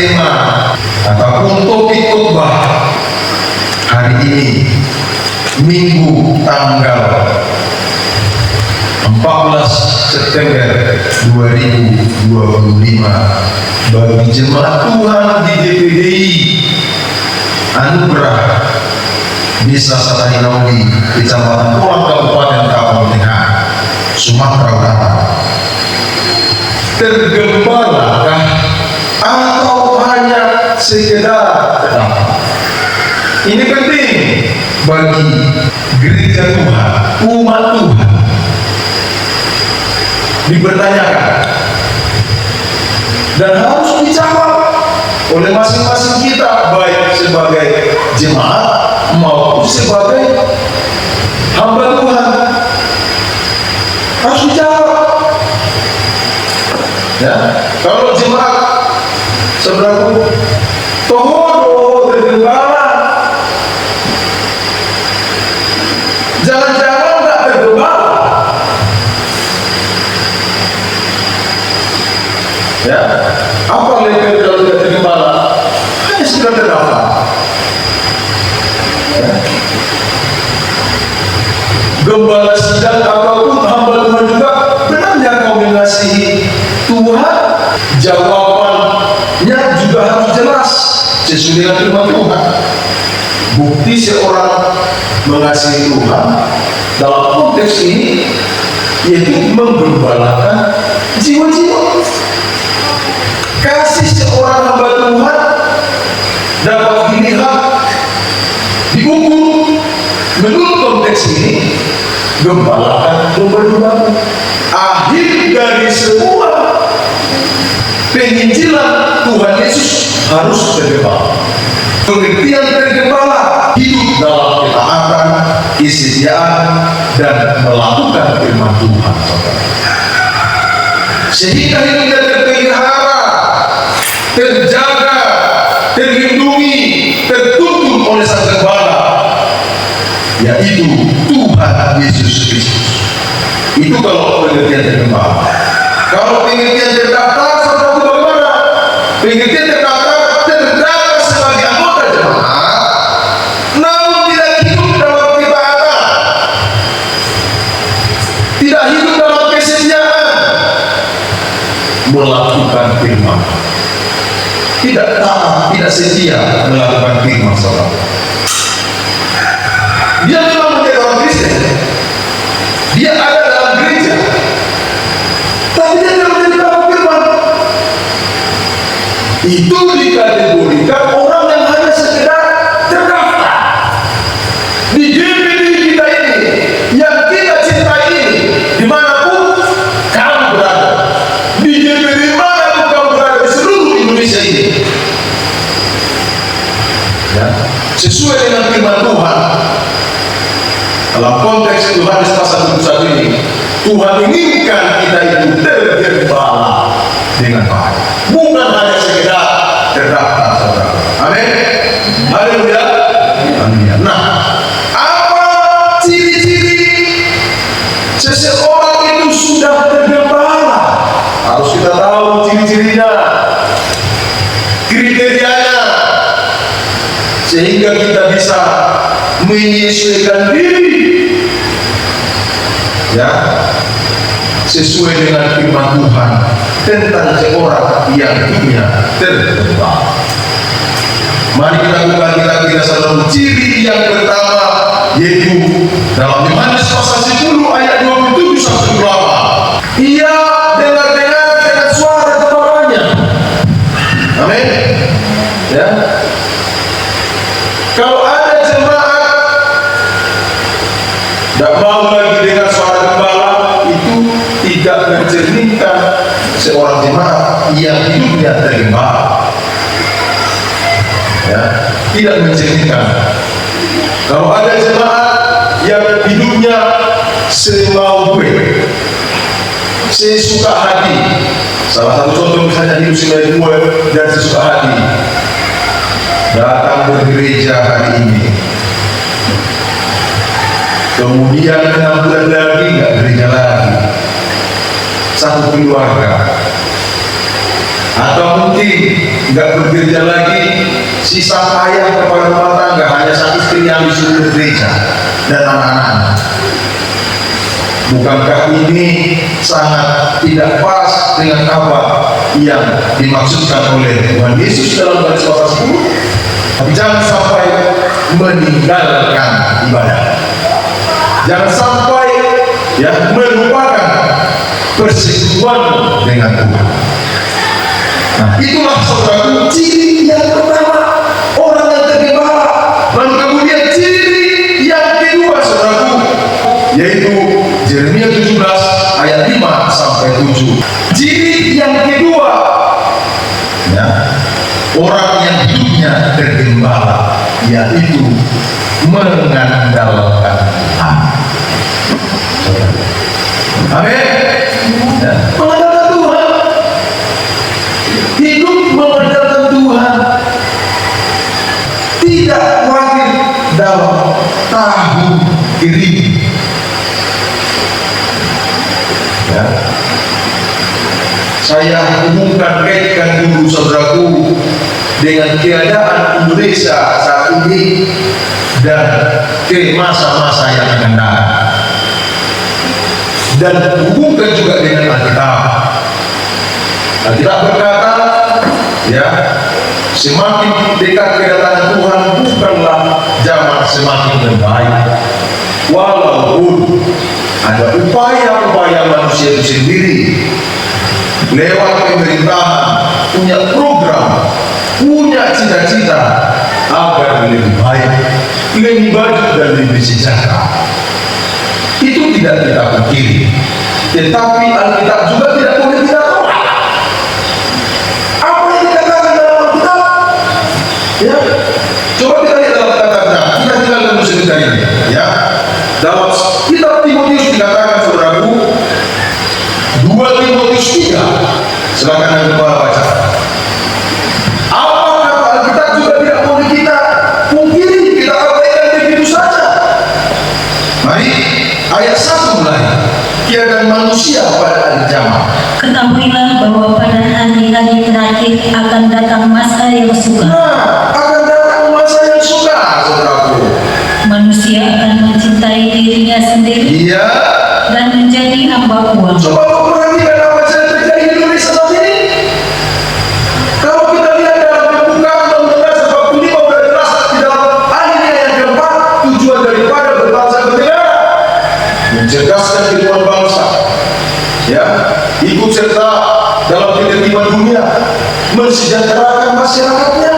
tema ataupun topik khotbah hari ini, Minggu tanggal 14 September 2025, bagi jemaat Tuhan di DPDI Anugerah Desa Satahinauli, Kecamatan Pulang, Kabupaten Kapal Tengah, Sumatera Utara. Tergembalakah atau hanya sekedar terdaftar? Ini penting bagi gereja Tuhan, umat Tuhan, dipertanyakan dan harus dijawab oleh masing-masing kita, baik sebagai jemaat maupun sebagai hamba Tuhan. Harus dijawab. Ya, kalau jemaat seberapa tohodo tergembala, jangan-jangan nggak tergembala. Ya, apa level kalau tidak tergembala? Hanya sudah terdaftar. Ya. Gembala sidang ataupun hamba Tuhan juga, benarnya kau mengasihi Tuhan? Jawabannya juga harus jelas sesuai dengan firman Tuhan. Bukti seorang mengasihi Tuhan dalam konteks ini yaitu menggembalakan jiwa-jiwa. Kasih seorang hamba Tuhan dapat dilihat, diukur menurut konteks ini, gembalakan domba-domba. Akhir dari semua penginjilan Tuhan Yesus harus tergembala. Pengertian tergembala, hidup dalam ketaatan, kesetiaan, dan melakukan firman Tuhan, sehingga hidupnya terpelihara, terjaga, terlindungi, tertuntun oleh Sang Gembala, yaitu Tuhan Yesus Kristus. Itu kalau pengertian tergembala. Kalau pengertian terdaftar, saudara, bagaimana? Pengertian terdaftar sebagai anggota jemaat, namun tidak hidup dalam ketaatan, tidak hidup dalam kesetiaan, melakukan firman, tidak taat, tidak setia melakukan firman, saudara. Dia memang menjadi orang Kristen, dia ada dalam gereja, tapi dia tidak menjadi orang firman. Itu dikategorikan orang yang hanya sekedar terdaftar di GPD kita ini, yang kita cintai ini, dimanapun kamu berada, di GPD manapun kamu berada di seluruh Indonesia ini, ya, sesuai dengan firman Tuhan. Dalam konteks Yohanes pasal 21 ini, Tuhan inginkan kita itu tergembala dengan baik, bukan hanya sekedar terdaftar, saudara. Amin. Haleluya. Amin. Nah, apa ciri-ciri seseorang itu sudah tergembala? Harus kita tahu ciri-cirinya, kriterianya, sehingga kita bisa menyesuaikan diri, ya, sesuai dengan firman Tuhan tentang seorang yang hidupnya tergembala. Mari kita buka kira-kira satu ciri yang pertama, yaitu dalam Yohanes pasal 10 ayat 27 sampai 28. Ia dengar-dengar dengan suara jemaatnya. Amin. Ya. Kalau ada jemaat tidak mau lagi dengar suara gembala, itu tidak mencerminkan seorang jemaat yang hidupnya tergembala. Ya, tidak mencerminkan. Kalau ada jemaat yang hidupnya semau gue, sesuka hati, salah satu contoh misalnya hidup semau gue dan sesuka hati, datang bergereja hari ini, kemudian 6 bulan lagi nggak gereja lagi, satu keluarga atau mungkin nggak bekerja lagi, sisa ayah kepala rumah tangga hanya sang istri yang disuruh gereja dan anak-anak. Bukankah ini sangat tidak pas dengan apa yang dimaksudkan oleh Tuhan Yesus dalam garis pasal 10? Tapi jangan sampai meninggalkan ibadah, jangan sampai melupakan persekutuan dengan Tuhan. Nah, itulah saudaraku ciri yang pertama orang yang tergembala. Lalu kemudian ciri yang kedua saudaraku, yaitu Yeremia 17 ayat 5 sampai 7. Ciri yang kedua, orang yang hidupnya tergembala, yaitu mengandalkan Tuhan. Amin. Mengandalkan Tuhan, hidup mengandalkan Tuhan, tidak khawatir dalam tahun kering. Saya hubungkan kaitkan dulu saudaraku dengan keadaan Indonesia saat ini dan ke masa-masa yang akan datang, dan hubungkan juga dengan Alkitab. Alkitab berkata, semakin dekat kedatangan Tuhan bukanlah zaman semakin membaik, walaupun ada upaya-upaya manusia itu sendiri lewat pemerintahan punya program, punya cita-cita agar lebih baik, lebih maju dan lebih sejahtera. Itu tidak kita pungkiri, tetapi Alkitab juga tidak boleh kita tolak. Apa yang dikatakan dalam Alkitab? Coba kita lihat dalam kata-kata. Kita tinggalkan dulu sebentar ini. Dalam kitab Timotius dikatakan saudaraku, 2 Timotius 3, silakan Anda baca. Apa kata Alkitab juga tidak boleh kita pungkiri, kita abaikan begitu saja. Mari ayat 1 mulai. Keadaan manusia pada akhir zaman. Ketahuilah bahwa pada hari-hari terakhir akan datang masa yang sukar. Akan datang masa yang sukar, saudaraku. Manusia akan mencintai dirinya sendiri dan menjadi hamba uang. Coba kau perhatikan apa yang terjadi di Indonesia saat ini. Kalau kita lihat dalam pembukaan Undang-Undang 45 sudah jelas di dalam alinea yang keempat, tujuan daripada berbangsa bernegara, mencerdaskan kehidupan bangsa, ikut serta dalam ketertiban dunia, mensejahterakan masyarakatnya.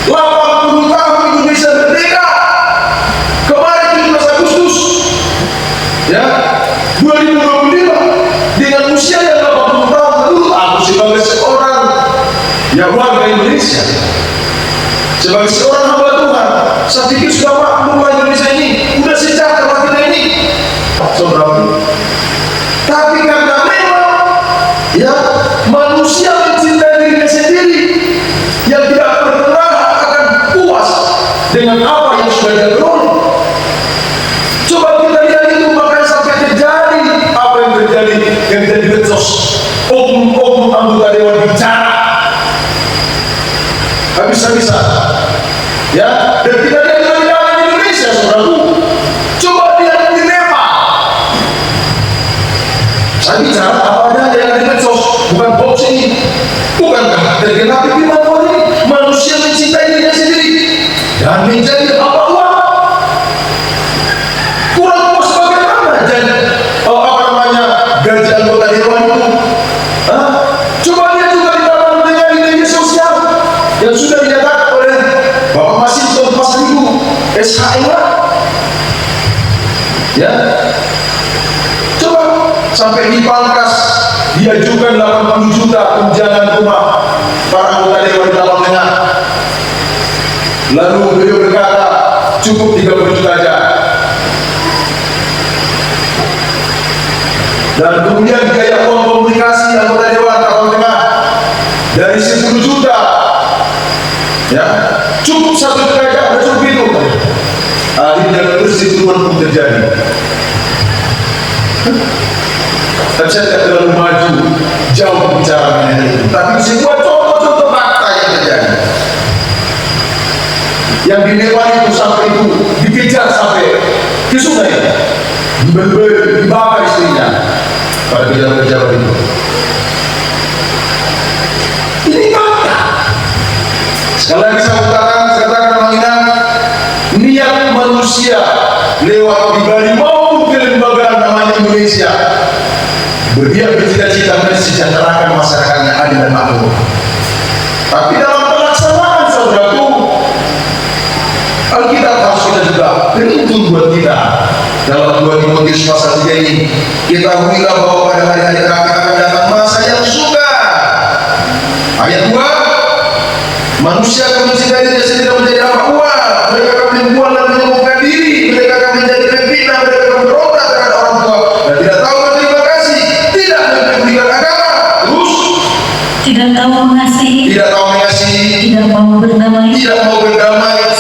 80 tahun Indonesia merdeka. Kemarin 17 Agustus 2025, dengan usia yang 80 tahun, lalu aku sebagai seorang warga Indonesia, sebagai seorang hamba Tuhan, saya pikir sudah makmur Indonesia ini, sudah sejahtera kita ini, saudara. Tapi karena memang manusia mencintai dirinya sendiri, yang tidak pernah akan puas dengan apa yang sudah dia peroleh. Coba kita lihat itu, makanya sampai terjadi apa yang terjadi di medsos. Oknum anggota dewan bicara habis-habisan, dan kita lihat juga di dalam Indonesia, saudaraku. Coba lihat di Nepal. Saya bicara apa adanya yang di medsos, bukan box ini. Bukankah tergenapi firman Tuhan ini? Manusia mencintai dirinya sendiri dan menjadi hamba uang. Kurang puas bagaimana gaji anggota dewan itu? Coba lihat juga di dalam media sosial yang sudah dinyatakan oleh Bapak Masinton Pasribu SHM. Coba sampai dipangkas diajukan 80 juta tunjangan rumah para anggota dewan di Taman Tengah. Lalu beliau berkata cukup 30 juta aja. Dan kemudian biaya uang komunikasi anggota dewan Taman Tengah dari 10 juta, cukup 1 juta aja, ada cukup itu. Akhirnya persetujuan pun terjadi. Tapi saya tidak terlalu maju jauh bicara mengenai itu. Tapi sebuah contoh-contoh fakta yang terjadi. Yang di Nepal itu sampai itu dikejar sampai ke sungai, dibakar istrinya pada pejabat-pejabat itu. Ini fakta. Sekali lagi saya katakan mengingat niat manusia lewat pribadi maupun kelembagaan namanya Indonesia, dia bercita-cita mensejahterakan masyarakatnya adil dan makmur. Tapi dalam pelaksanaan, saudaraku, Alkitab harus kita juga penuntun buat kita. Dalam 2 Timotius pasal 3 ini, ketahuilah bahwa pada hari-hari terakhir akan datang masa yang sukar. Ayat 2, manusia akan mencintai diri sendiri dan menjadi hamba uang. Mereka akan membual dan menyombongkan diri. Mereka akan menjadi pembina. Mereka akan berontak terhadap orang tua dan tidak tahu berterima kasih, tidak mempedulikan agama. Terus tidak tahu mengasihi, tidak mau berdamai,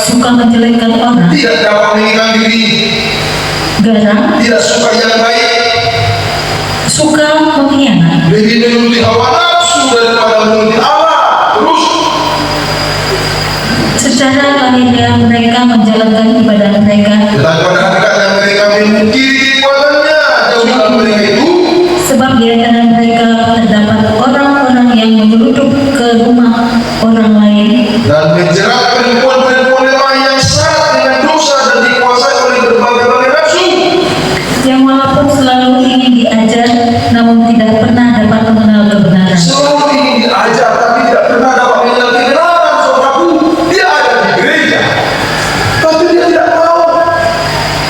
suka menjelekkan orang, tidak dapat mengingat diri, garang, tidak suka yang baik, suka mengkhianati, lebih menuruti hawa nafsu daripada menuruti Allah. Terus secara lahiriah mereka menjalankan ibadah mereka, tetapi pada hakikatnya mereka memungkiri kekuatannya. Jauhlah mereka itu, sebab di antara mereka terdapat orang-orang yang menyelundup ke rumah orang lain dan menjerat perempuan-perempuan lemah yang syarat dengan dosa dan dikuasai oleh berbagai-bagai nafsu, yang walaupun selalu ingin diajar namun tidak pernah dapat mengenal kebenaran. selalu ingin diajar tapi tidak pernah dapat mengenal kebenaran. Saudaraku, dia ada di gereja tapi dia tidak mau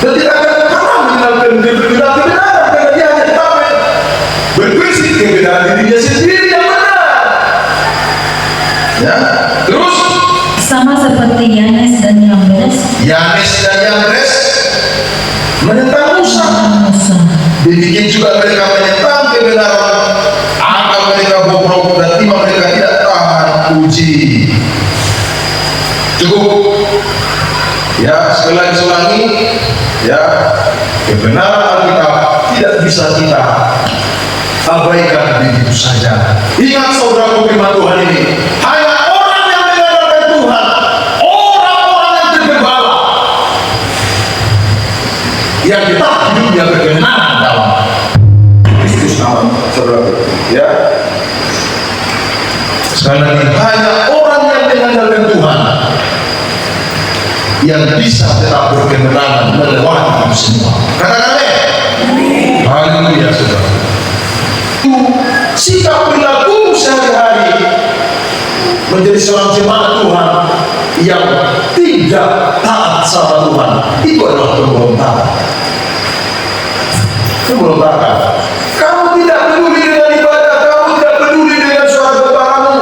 dan tidak akan pernah mengenal kebenaran karena dia hanya dapat berprinsip kebenaran dirinya sendiri yang benar. Ya, terus Sama seperti Yanes dan Yambres menentang Musa. Demikian juga mereka menentang kebenaran. Akal mereka bobrok dan iman mereka tidak tahan uji. Cukup. Ya, sekali lagi saya ulangi. Ya, kebenaran Alkitab tidak bisa kita abaikan begitu saja. Ingat saudara firman Tuhan ini, hanya orang yang mengandalkan Tuhan, orang-orang yang tergembala, yang kita hidupnya berkenan dalam Kristus nama saudara. Ya, sekali lagi, hanya orang yang mengandalkan Tuhan yang bisa tetap berkenan melewati itu semua. Katakan amin. Haleluya saudara. Sikap perilaku sehari-hari menjadi seorang jemaat Tuhan yang tidak taat sama Tuhan, itu adalah pemberontakan. Kamu tidak peduli dengan ibadah, kamu tidak peduli dengan suara gembalamu.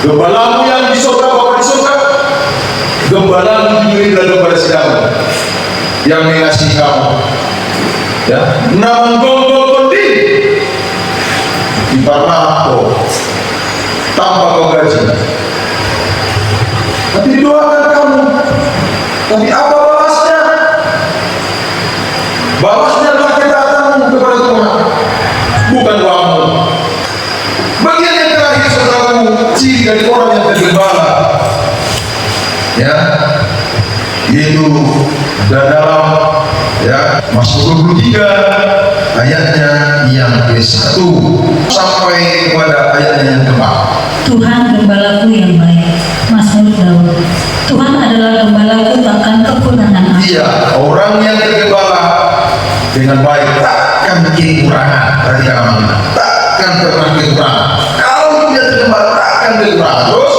Gembalamu yang di surga, Bapak di surga, gembalamu diberi dan gembala sedang yang mengasihi kamu. Ya, namun gondi di Parmako tanpa kau gaji, tapi doakan kamu. Tapi apa balasnya? Balasnya adalah ketaatanmu kepada Tuhan, bukan doamu. Bagian yang terakhir saudaraku, ciri dari orang yang tergembala, ya, yaitu dalam ya Mazmur 23 ayatnya yang ke-1 sampai kepada ayatnya yang ke-4. Tuhan gembalaku yang baik. Mazmur Daud. Tuhan adalah gembalaku, takkan kekurangan aku. Iya, orang yang tergembala dengan baik takkan kekurangan. Perhatikan amanah, takkan pernah kekurangan. Kalau dia tergembala takkan kekurangan. Terus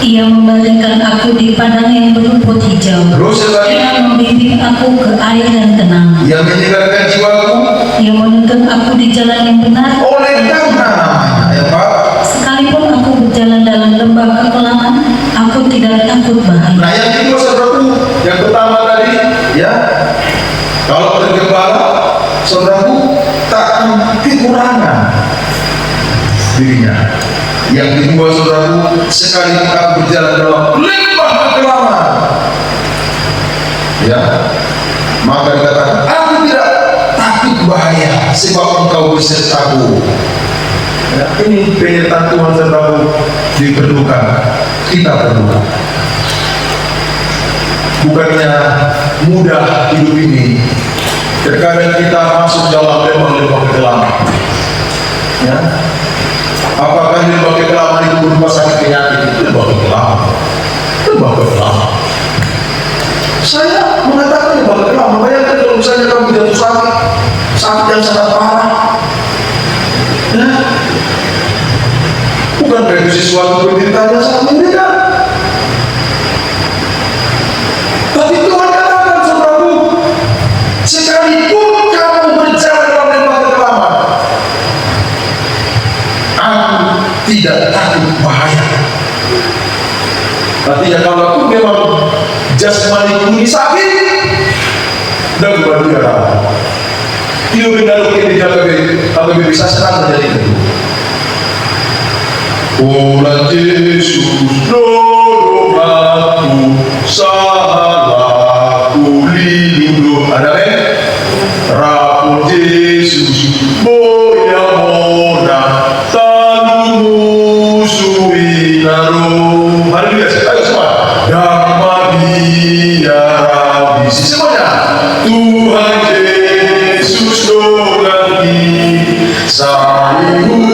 Ia membaringkan aku di padang yang berumput hijau. terus Ia membimbing aku ke air yang tenang. yang menyegarkan jiwaku Ia menuntun aku di jalan yang benar. oleh karena namanya, ya Pak. Sekalipun aku berjalan dalam lembah kekelaman, aku tidak takut bahaya. Nah yang kedua saudaraku, yang pertama tadi, ya, kalau tergembala, saudaraku takkan kekurangan dirinya. Yang kedua saudaraku, sekali kita berjalan dalam lembah kekelaman, ya, maka dikatakan aku tidak takut berbahaya sebab engkau besertaku. Ya, ini penyertaan Tuhan sertaku diperlukan, kita perlukan. Bukannya mudah hidup ini, terkadang kita masuk dalam lembah-lembah kekelaman. Ya, apakah lembah kekelaman itu berupa sakit penyakit? Itu lembah kekelaman. Lembah kekelaman. Saya mengatakan lembah kekelaman. Bayangkan kalau misalnya kamu jatuh sakit yang sangat parah. Ya, bukan itu sesuatu penderitaan yang sangat mengerikan. Tapi Tuhan katakan saudaraku, sekalipun kamu berjalan dalam lembah kekelaman, aku tidak takut bahaya. Artinya kalau aku memang jasmaniku ini sakit, dan kemudian dia benar kita bisa senang menjadi itu. Olah Yesus dorong aku, salahku lindung. Ada kan? Rapun Yesus boya mona talu musuhi narum. Haleluya, ayo semua. Damai biar habis semuanya. Tuhan Yesus dorong salihu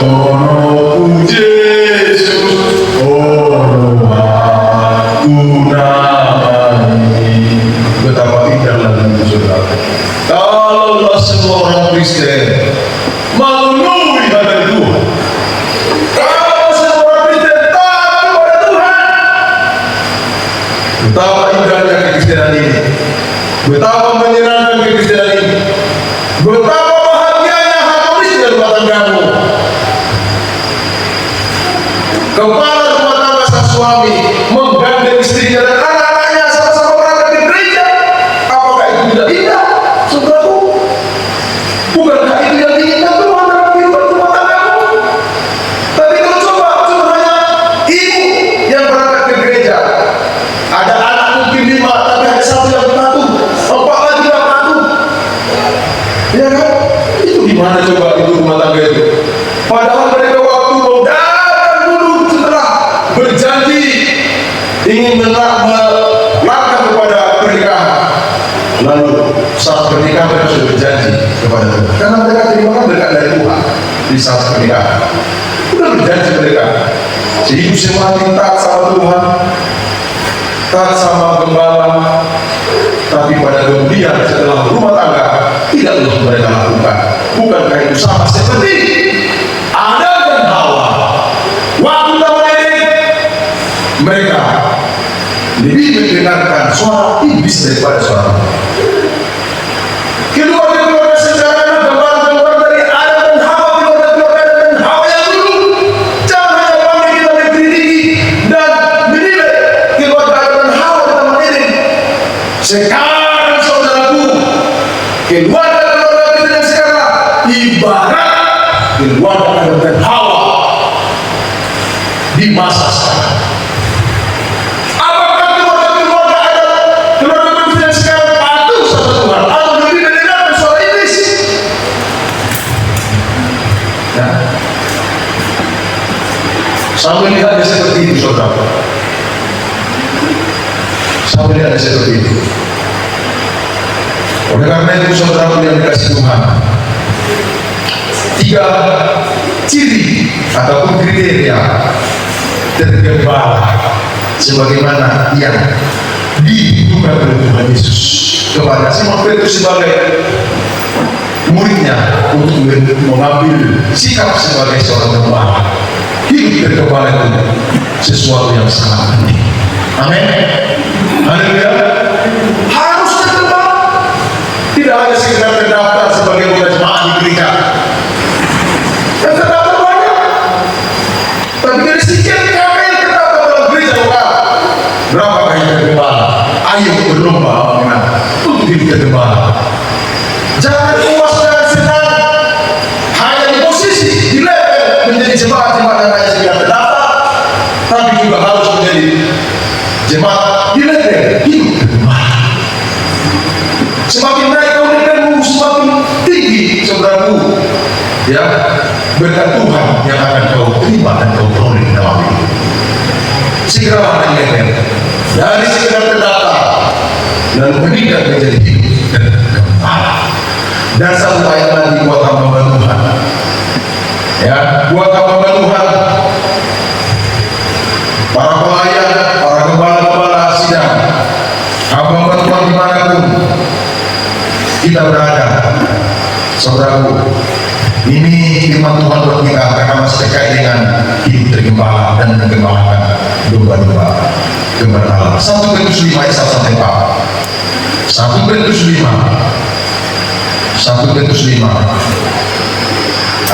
tono Yesus orang aku namai. Betapa indahnya itu saudara. Kalaulah semua orang Kristen memenuhi hadirat Tuhan, kalau semua orang Kristen taat kepada Tuhan, betapa indahnya kekristenan ini, betapa menyenangkan kekristenan ini, betapa bahagianya harmonisnya rumah tanggamu. Kepala rumah tangga sang suami menggandeng istrinya dan anak-anaknya sama-sama berangkat ke gereja. Apakah itu tidak indah, saudaraku? Bukankah itu yang diinginkan Tuhan dalam kehidupan rumah tanggamu? Tapi kalau coba hanya ibu yang berangkat ke gereja, ada anak mungkin 5, tapi hanya 1 yang patuh, 4 lagi yang patuh. Ya kan? Itu gimana coba itu rumah tangga itu? Padahal mereka waktu mau datang dulu setelah berjanji ingin melangkah kepada pernikahan, lalu saat pernikahan mereka sudah berjanji kepada Tuhan, karena mereka terima berkat dari Tuhan di saat pernikahan. Sudah berjanji mereka, sehidup semati taat sama Tuhan, taat sama gembala, tapi pada kemudian setelah rumah tangga tidaklah mereka lakukan. Bukankah itu sama seperti Adam dan Hawa waktu taman Eden? Mereka lebih mendengarkan suara iblis daripada suara keluarga sejarah gambar-gambar dari Adam dan Hawa, keluarga Adam dan Hawa yang dulu. Jangan hanya panggil kita mengkritiki dan menilai keluarga Adam dan Hawa di taman Eden. Sekarang saudaraku, keluarga kita yang sekarang ibarat keluarga Adam dan Hawa di masa sekarang. Apakah keluarga Adam, keluarga kita yang sekarang patuh sama Tuhan atau lebih mendengarkan suara iblis? Ya, saya melihatnya seperti itu, saudara. Saya melihatnya seperti itu. Oleh karena itu, saudara yang dikasih Tuhan, 3 ciri ataupun kriteria tergembala sebagaimana yang dibutuhkan oleh Tuhan Yesus kepada Simon Petrus sebagai muridnya untuk mengambil sikap sebagai seorang gembala. Hidup tergembala itu sesuatu yang sangat penting. Amin. Haleluya. Harus tergembala, tidak hanya sekedar terdaftar sebagai anggota jemaat di gereja. Dan terdaftar banyak, tapi dari sekian kami yang terdaftar dalam gereja lokal, berapakah yang tergembala? Ayo berlomba untuk hidup tergembala. Jangan puas dan senang hanya di posisi, di level menjadi jemaat-jemaat yang hanya sekedar terdaftar, tapi juga harus menjadi jemaat di level hidup tergembala. Semakin naik kau denganmu, semakin tinggi, saudaraku. Ya, berkat Tuhan yang akan kau terima dan kau peroleh dalam hidup. Segeralah menyerah dari sekedar terdata, lalu meningkat menjadi hidup dan gembala. Dan satu ayat lagi buat hamba Tuhan. Ya, buat hamba Tuhan, para pelayan, para gembala-gembala sidang, hamba Tuhan dimanapun kita berada, saudaraku. Ini firman Tuhan buat kita karena masih terkait dengan hidup tergembala dan menggembalakan domba-domba gembala Allah. 1 Petrus 5 ayat 1 sampai 4. 1 Petrus 5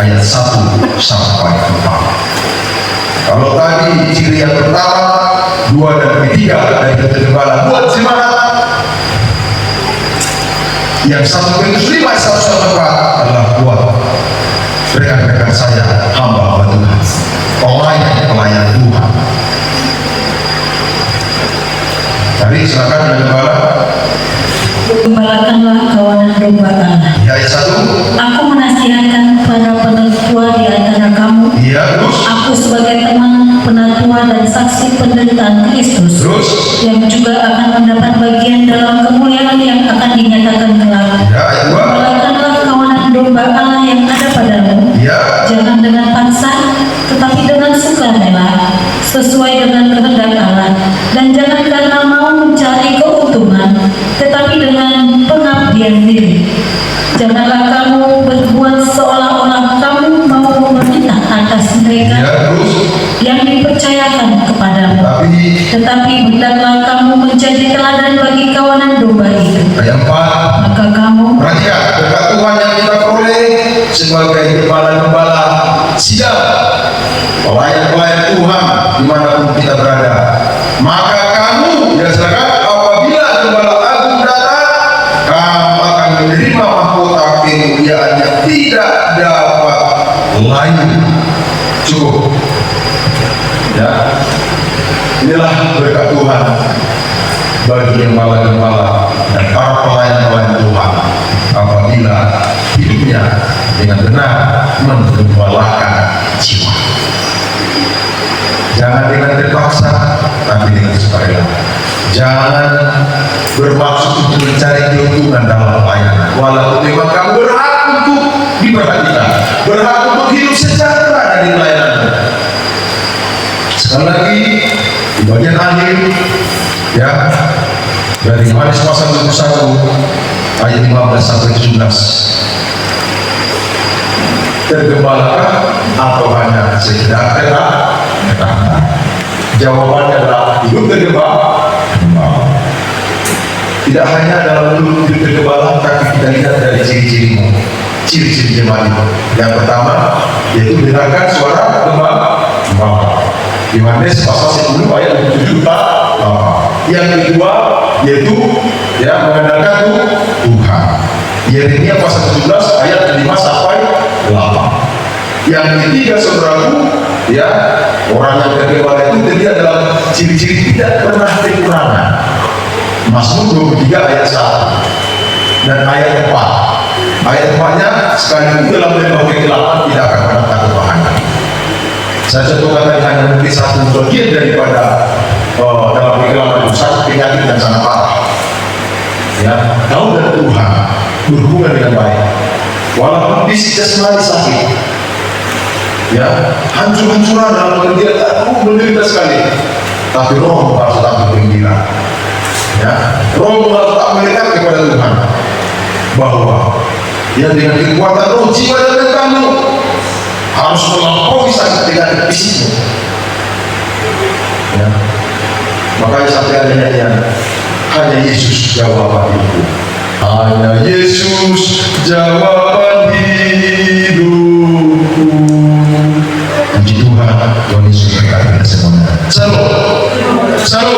ayat 1 sampai 4. Kalau tadi ciri yang pertama, 2 dan ketiga dari tergembala buat semangat. Yang 1 Petrus 5 ayat 1 sampai 4 adalah buat rekan-rekan saya, hamba Tuhan, pelayan Tuhan. Tadi silakan dengan gembala. Gembalakanlah kawanan domba Allah. Ya, ayat 1. Aku menasihatkan para penatua di antara kamu. Iya, terus. Aku sebagai teman penatua dan saksi penderitaan Kristus, Terus. yang juga akan mendapat bagian dalam kemuliaan yang akan dinyatakan kelak. Ya, ayat 2. Gembalakanlah kawanan domba Allah yang ada padamu. Ya. Jangan dengan paksa, tetapi dengan sukarela, sesuai dengan kehendak Allah. Dan jangan karena mau mencari keuntungan, tetapi dengan pengabdian diri. Janganlah kamu berbuat seolah-olah kamu mau memerintah atas mereka Ya, terus. yang dipercayakan kepadamu. Tetapi hendaklah kamu menjadi teladan bagi kawanan domba itu. Ayat 4. Maka kamu Perhatikan berkat Tuhan yang kita peroleh sebagai gembala-gembala sidang, pelayan-pelayan Tuhan dimanapun kita berada. Maka kamu, ya silakan, apabila gembala agung datang, kamu akan menerima mahkota kemuliaan yang tidak dapat lain. Cukup. Ya, inilah berkat Tuhan bagi gembala-gembala dan para pelayan-pelayan Tuhan apabila hidupnya dengan benar menggembalakan jiwa. Jangan dengan terpaksa, tapi dengan sukarela. Jangan bermaksud untuk mencari keuntungan dalam pelayanan. Walaupun memang kamu berhak untuk diperhatikan, berhak untuk hidup sejahtera dari pelayanan. Sekali lagi di bagian akhir, ya, dari Yohanes pasal 21 ayat 15 sampai 17. Tergembalakah atau hanya sekedar terang? Jawabannya adalah hidup tergembala. Tidak hanya dalam hidup tergembala, tapi kita lihat dari ciri-cirimu, ciri-ciri jemaat itu. Yang pertama yaitu mendengarkan suara gembala. Yohanes pasal 10 ayat 7. Yang kedua yaitu mengandalkan Tuhan. Yeremia pasal 17 ayat 5 sampai 8. Yang ketiga, saudaraku, orang yang tergembala itu terlihat dalam ciri-ciri tidak pernah kekurangan. Mazmur 23 ayat 1 dan ayat 4. Ayat 4-nya sekalipun dalam lembah kegelapan tidak akan pernah takut bahaya. Saya contohkan tadi hanya mungkin satu bagian daripada dalam kegelapan itu, satu penyakit yang sangat parah. Kau dan Tuhan berhubungan dengan baik, walaupun fisik jasmani sakit, hancur-hancuran dalam pengertian aku menderita sekali, tapi roh harus tetap bergembira. Roh harus tetap melekat kepada Tuhan, bahwa dengan kekuatan roh, jiwa dan mentalmu harus melampaui sakit dengan fisikmu. Makanya sampai adanya hanya Yesus jawaban hidup. Hanya Yesus jawaban hidupku. Puji Tuhan, Tuhan Yesus berkati kita semuanya. Salam.